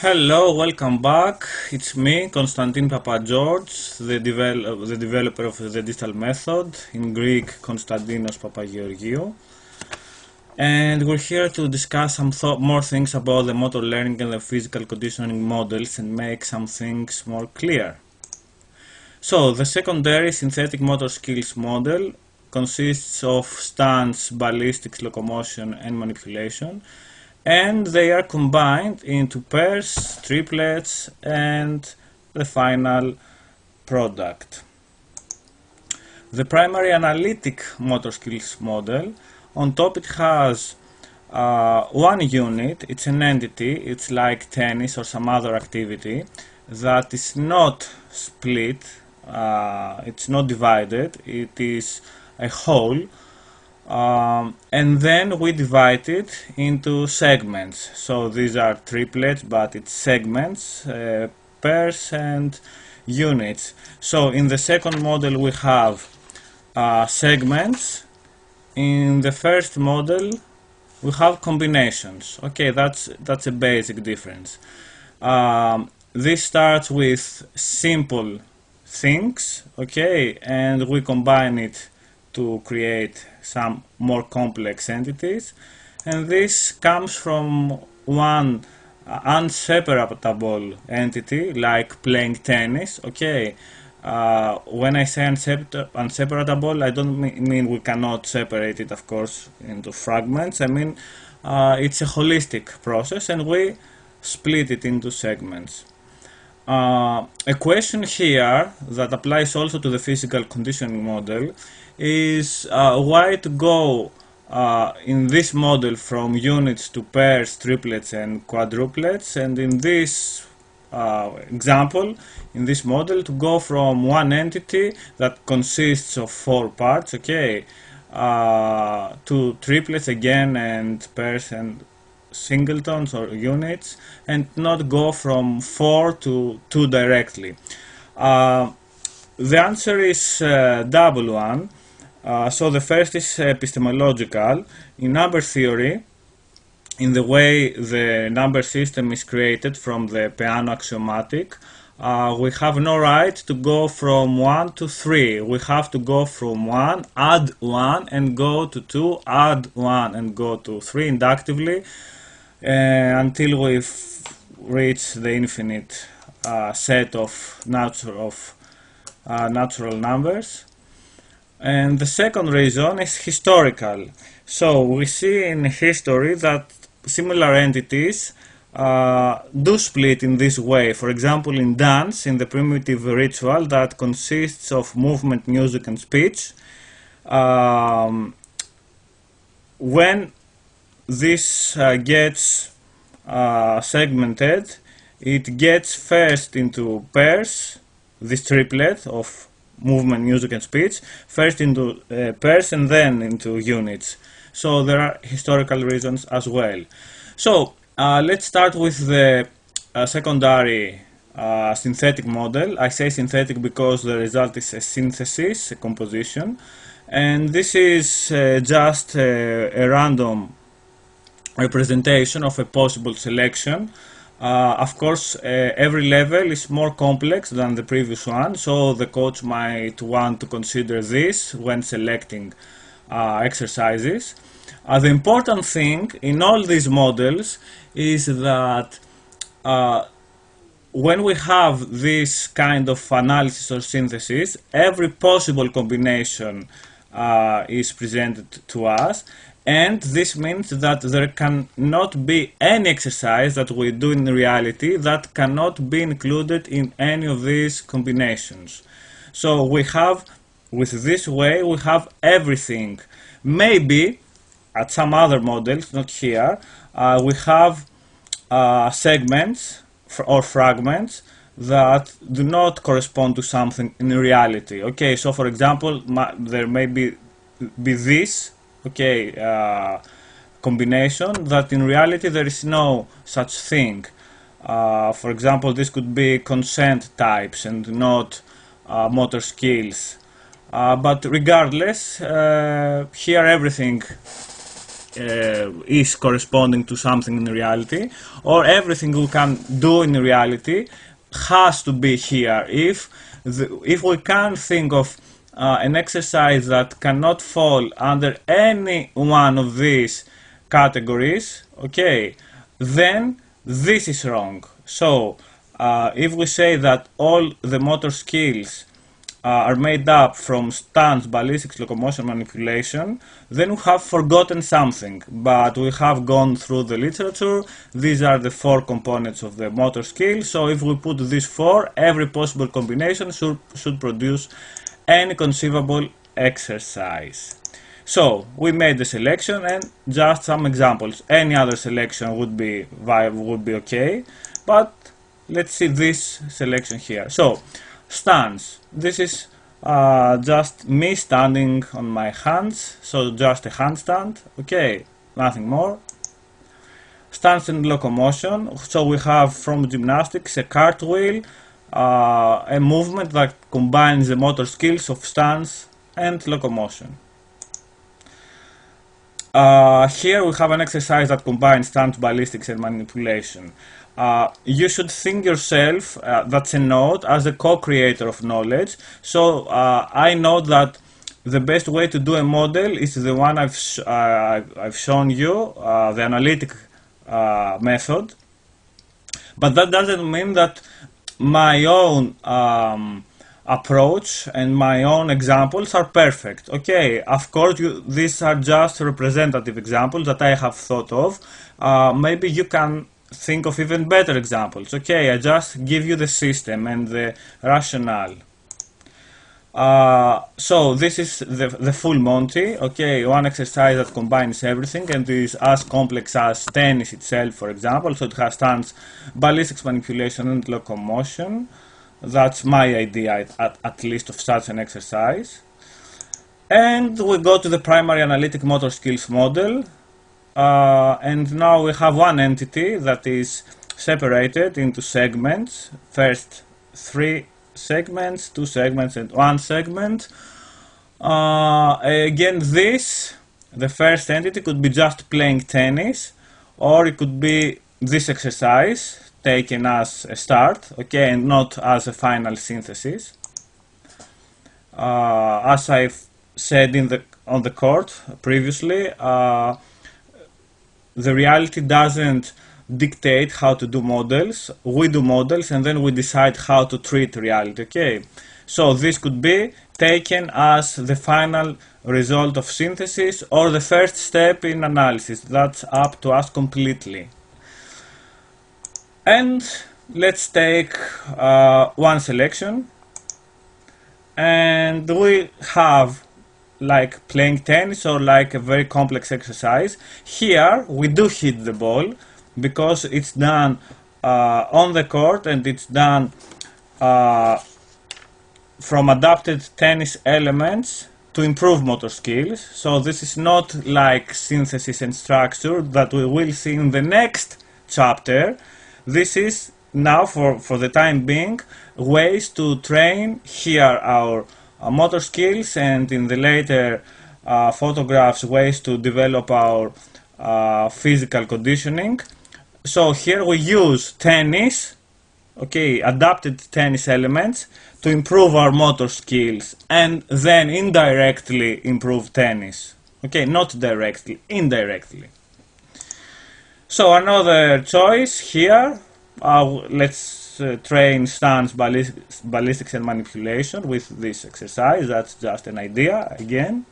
Hello, welcome back. It's me, Konstantin Papageorge, the developer of the digital method, in Greek Konstantinos Papageorgiou. And we're here to discuss some more things about the motor learning and the physical conditioning models and make some things more clear. So, the secondary synthetic motor skills model consists of stance, ballistics, locomotion, and manipulation, and they are combined into pairs, triplets, and the final product. The primary analytic motor skills model, on top it has one unit, it's an entity, it's like tennis or some other activity that is not split, it's not divided, it is a whole. And then we divide it into segments. So these are triplets, but it's segments, pairs, and units. So in the second model we have segments. In the first model we have combinations. Okay, that's a basic difference. This starts with simple things, okay, and we combine it to create some more complex entities, and this comes from one unseparable entity like playing tennis. Okay, when I say unseparable, I don't mean we cannot separate it, of course, into fragments. I mean it's a holistic process and we split it into segments. A question here that applies also to the physical conditioning model is why to go in this model from units to pairs, triplets, and quadruplets, and in this example, in this model, to go from one entity that consists of 4 parts, okay, to triplets again, and pairs and singletons or units, and not go from 4 to 2 directly. The answer is double one. So the first is epistemological. In number theory, in the way the number system is created from the Peano axiomatic, we have no right to go from 1 to 3. We have to go from 1, add 1, and go to 2, add 1, and go to 3 inductively, until we reach the infinite set of natural numbers. And the second reason is historical. So we see in history that similar entities do split in this way. For example, in dance, in the primitive ritual that consists of movement, music, and speech, when this gets segmented, it gets first into pairs, this triplet of movement, music, and speech, first into pairs and then into units. So there are historical reasons as well. So let's start with the secondary synthetic model. I say synthetic because the result is a synthesis, a composition, and this is just a random representation of a possible selection. Of course, every level is more complex than the previous one, so the coach might want to consider this when selecting exercises. The important thing in all these models is that when we have this kind of analysis or synthesis, every possible combination is presented to us, and this means that there cannot be any exercise that we do in reality that cannot be included in any of these combinations. So we have, with this way, we have everything. Maybe at some other models, not here, we have segments or fragments that do not correspond to something in reality. Okay, so for example, there may be this, okay, combination that in reality there is no such thing. For example, this could be consent types and not motor skills. But regardless, here everything is corresponding to something in reality, or everything we can do in reality has to be here. If we can't think of an exercise that cannot fall under any one of these categories, okay, then this is wrong. So if we say that all the motor skills are made up from stance, ballistics, locomotion, manipulation, then we have forgotten something. But we have gone through the literature. These are the 4 components of the motor skill. So if we put these 4, every possible combination should produce any conceivable exercise. So we made the selection and just some examples. Any other selection would be okay, but let's see this selection here. So stance. This is just me standing on my hands, so just a handstand, okay, nothing more. Stance and locomotion. So we have from gymnastics a cartwheel, a movement that combines the motor skills of stance and locomotion. Here we have an exercise that combines stance, ballistics and manipulation. You should think yourself, that's a note, as a co-creator of knowledge. So I know that the best way to do a model is the one I've shown you, the analytic method. But that doesn't mean that my own approach and my own examples are perfect. Okay, of course these are just representative examples that I have thought of. Maybe you can think of even better examples. Okay, I just give you the system and the rationale. So this is the full Monty. Okay, one exercise that combines everything and is as complex as tennis itself, for example. So it has stance, ballistics, manipulation and locomotion. That's my idea, at least, of such an exercise. And we go to the primary analytic motor skills model. And now we have one entity that is separated into segments. First 3 segments, 2 segments and 1 segment. Again, the first entity could be just playing tennis, or it could be this exercise taken as a start, okay, and not as a final synthesis. As I've said on the court previously, the reality doesn't dictate how to do models. We do models and then we decide how to treat reality, okay? So this could be taken as the final result of synthesis or the first step in analysis. That's up to us completely. And let's take one selection, and we have like playing tennis or like a very complex exercise. Here we do hit the ball because it's done on the court, and it's done from adapted tennis elements to improve motor skills. So this is not like synthesis and structure that we will see in the next chapter. This is now, for the time being, ways to train here our motor skills, and in the later photographs, ways to develop our physical conditioning. So here we use tennis, okay, adapted tennis elements to improve our motor skills, and then indirectly improve tennis. Okay, not directly, indirectly. So another choice here, let's train stance, ballistics and manipulation with this exercise. That's just an idea again.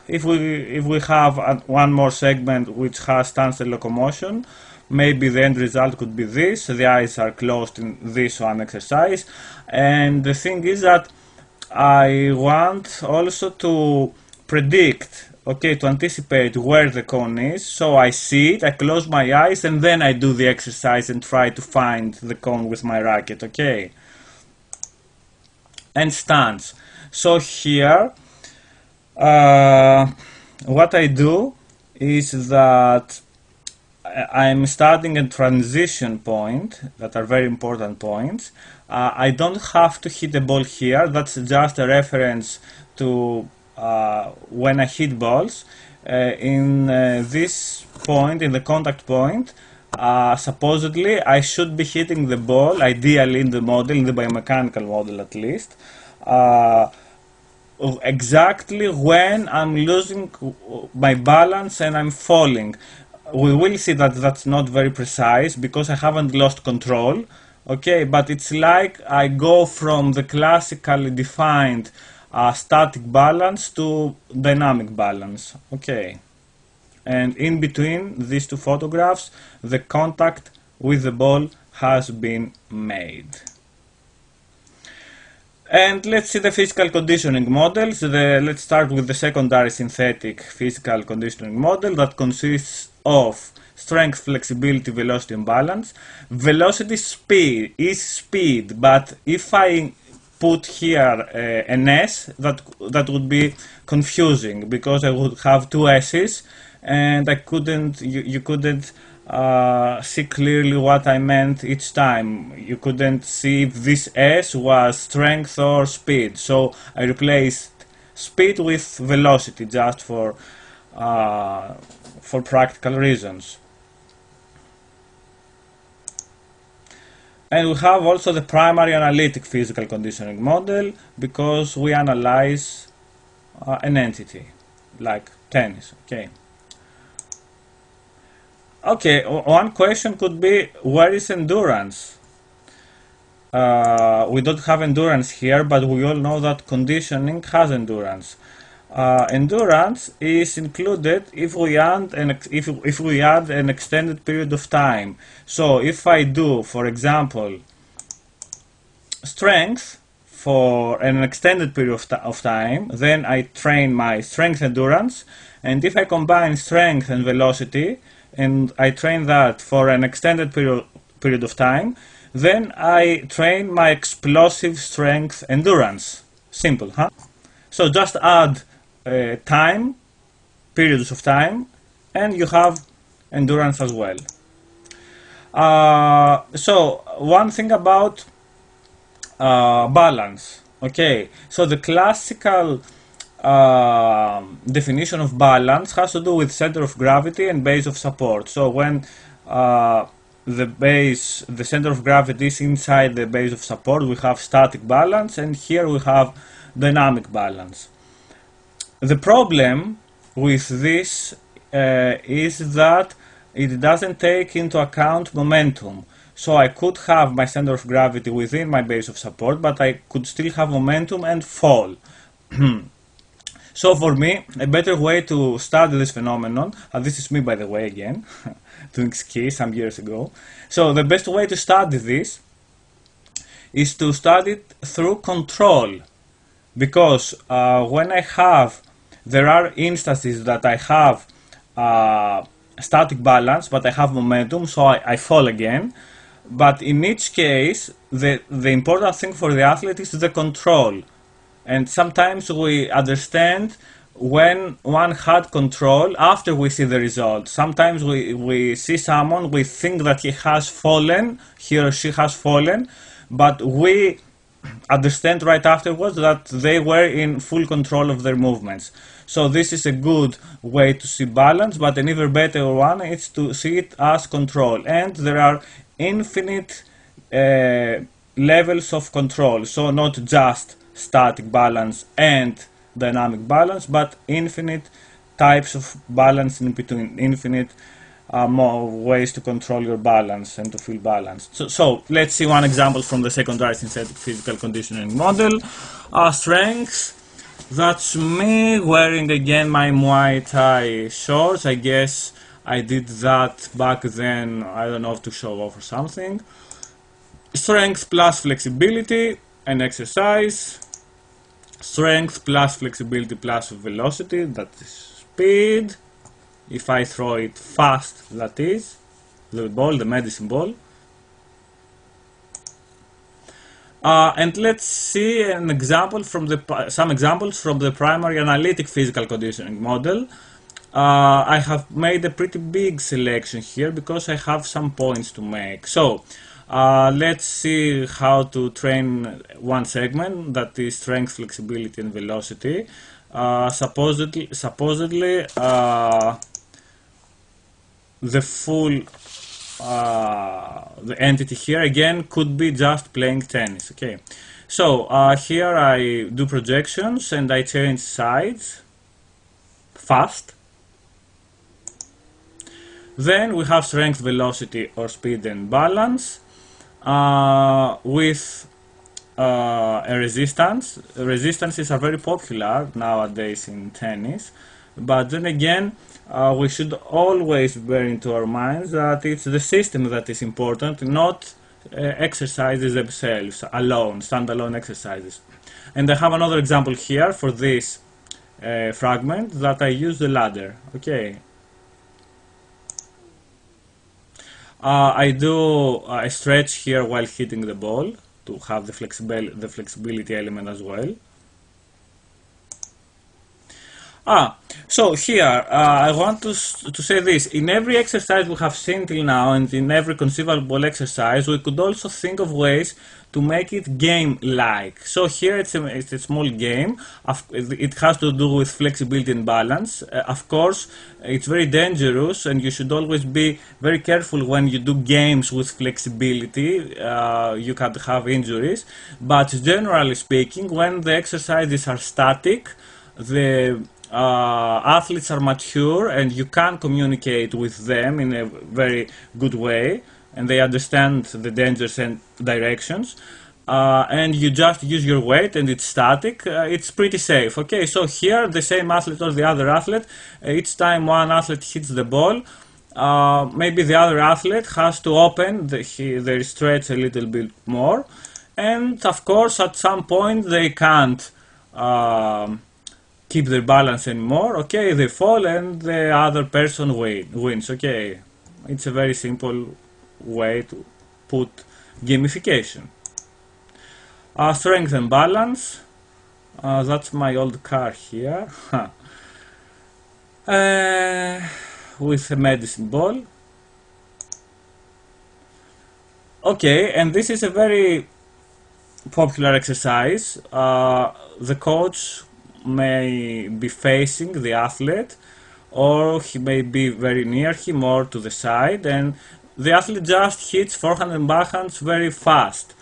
If we have one more segment which has stance and locomotion, maybe the end result could be this. The eyes are closed in this one exercise, and the thing is that I want also to predict, okay, to anticipate where the cone is. So I see it, I close my eyes, and then I do the exercise and try to find the cone with my racket, okay. And stance. So here what I do is that I'm starting a transition point that are very important points. I don't have to hit the ball here. That's just a reference to when I hit balls. in this point, in the contact point, supposedly I should be hitting the ball, ideally in the model, in the biomechanical model at least, exactly when I'm losing my balance and I'm falling. We will see that that's not very precise because I haven't lost control. Okay, but it's like I go from the classically defined static balance to dynamic balance. Okay, and in between these two photographs, the contact with the ball has been made. And let's see the physical conditioning models. Let's start with the secondary synthetic physical conditioning model that consists of strength, flexibility, velocity, and balance. Velocity speed is speed, but if I put here an S, that would be confusing because I would have two S's, and you couldn't see clearly what I meant each time. You couldn't see if this S was strength or speed, so I replaced speed with velocity just for practical reasons. And we have also the primary analytic physical conditioning model because we analyze an entity like tennis. Okay, one question could be, where is endurance? We don't have endurance here, but we all know that conditioning has endurance. Endurance is included if we add an extended period of time. So if I do, for example, strength for an extended period of time, then I train my strength endurance, and if I combine strength and velocity, and I train that for an extended period of time, then I train my explosive strength endurance. Simple, huh? So just add time, periods of time, and you have endurance as well. So one thing about balance. Okay, so the classical definition of balance has to do with center of gravity and base of support. So when the center of gravity is inside the base of support, we have static balance, and here we have dynamic balance. The problem with this is that it doesn't take into account momentum. So I could have my center of gravity within my base of support, but I could still have momentum and fall. So for me, a better way to study this phenomenon, this is me by the way again, doing ski some years ago. So the best way to study this is to study it through control. Because there are instances that I have static balance, but I have momentum, so I fall again. But in each case, the important thing for the athlete is the control. And sometimes we understand when one had control after we see the result. Sometimes we see someone, we think that he or she has fallen, but we understand right afterwards that they were in full control of their movements. So this is a good way to see balance, but an even better one is to see it as control. And there are infinite levels of control, so not just static balance and dynamic balance, but infinite types of balance in between, infinite more ways to control your balance and to feel balanced. So let's see one example from the secondary synthetic physical conditioning model. Strength. That's me wearing again my Muay Thai shorts. I guess I did that back then, I don't know, to show off or something. Strength plus flexibility and exercise. Strength plus flexibility plus velocity, that is speed. If I throw it fast, that is the ball, the medicine ball. And let's see some examples from the primary analytic physical conditioning model. I have made a pretty big selection here because I have some points to make. So let's see how to train one segment, that is strength, flexibility and velocity. supposedly the full the entity here again could be just playing tennis. Okay, so here I do projections and I change sides fast. Then we have strength, velocity, or speed and balance with a resistance. Resistances are very popular nowadays in tennis, but then again we should always bear into our minds that it's the system that is important, not exercises themselves alone, standalone exercises. And I have another example here for this fragment that I use the ladder. Okay, I do a stretch here while hitting the ball to have the flexibility element as well. So here I want to say this. In every exercise we have seen till now, and in every conceivable exercise, we could also think of ways to make it game-like. So here it's a small game. It has to do with flexibility and balance. Of course, it's very dangerous, and you should always be very careful when you do games with flexibility. You can have injuries. But generally speaking, when the exercises are static, the athletes are mature and you can communicate with them in a very good way and they understand the dangers and directions, and you just use your weight and it's static, it's pretty safe. Okay, so here the same athlete or the other athlete, each time one athlete hits the ball, maybe the other athlete has to open their stretch a little bit more, and of course at some point they can't keep their balance anymore. Okay, they fall and the other person wins. Okay, it's a very simple way to put gamification. Strength and balance. That's my old car here with a medicine ball. Okay, and this is a very popular exercise. The coach may be facing the athlete, or he may be very near him or to the side, and the athlete just hits forehand and backhands very fast.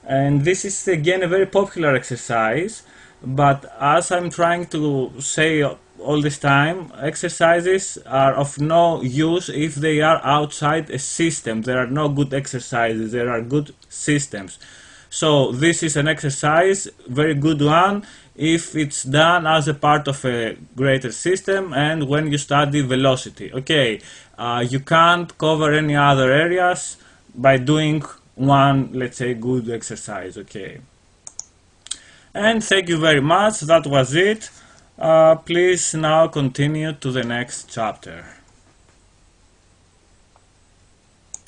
And this is again a very popular exercise, but as I'm trying to say all this time, exercises are of no use if they are outside a system. There are no good exercises, there are good systems. So this is an exercise, very good one, if it's done as a part of a greater system and when you study velocity. Okay, you can't cover any other areas by doing one, let's say, good exercise. Okay, and thank you very much. That was it. Please now continue to the next chapter.